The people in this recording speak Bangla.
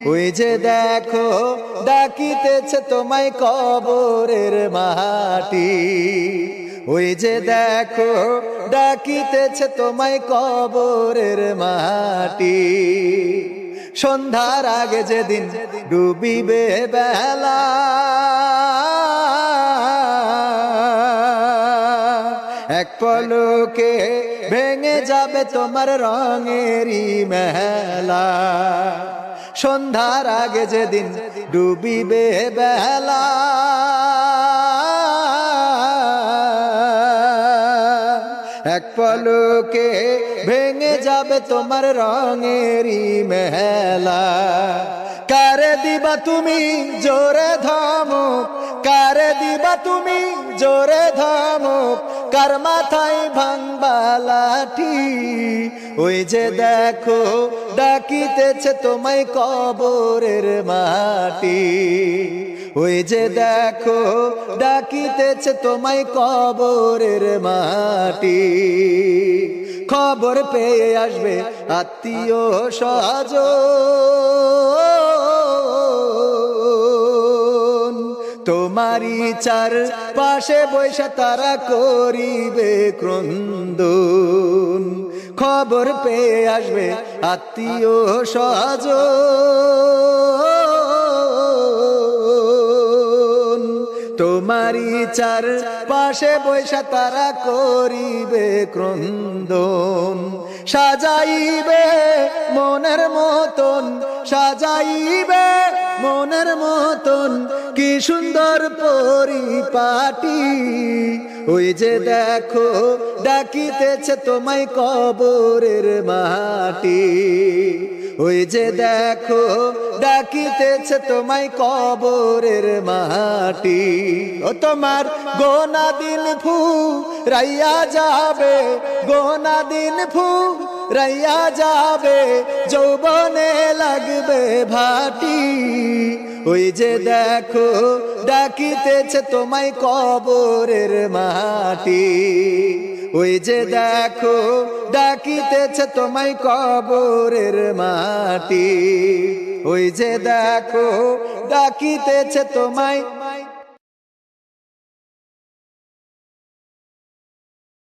ওই যে দেখো ডাকিতেছে তোমায় কবরের মাটি, ওই যে দেখো ডাকিতেছে তোমায় কবরের মাটি। সন্ধ্যার আগে যেদিন ডুবিবে বেলা, এক পলকে ভেঙে যাবে তোমার রঙেরই মেলা। সন্ধ্যার আগে যেদিন ডুবিবে বেলা, এক পলকে ভেঙে যাবে তোমার রঙেরই মেলা। কারে দিবা তুমি জোরে ধমক, কারে দিবা তুমি জোরে ধমক, কার মাথায় ভাঙবা লাঠি। ওই যে দেখো ডাকিতেছে তোমায় কবরের মাটি, ওই যে দেখো ডাকিতেছে তোমায় কবরের মাটি। খবর পেয়ে আসবে আত্মীয় স্বজন, তোমারই চার পাশে বৈশা তারা করিবে ক্রন্দন। খবর পেয়ে আসবে আত্মীয় স্বজন, তোমারই চার পাশে বৈশা তারা করিবে ক্রন্দন। সাজাইবে মনের মতন, সাজাইবে মনের মতন, কি সুন্দর পরিপাটি। ওই যে দেখো ডাকিতেছে তোমায় কবরের মাটি, ওই যে দেখো ডাকিতেছে তোমায় কবরের মাটি। ও তোমার গোনা দিন ফু রাইয়া যাবে, গোনা দিন ফু রাইয়া যাবে, যৌবনে লাগবে ভাটি। ওই যে দেখো ডাকিতেছে তোমায় কবরের মাটি, ওই যে দেখো ডাকিতেছে তোমায় কবরের মাটি, ওই যে দেখো ডাকিতেছে তোমায়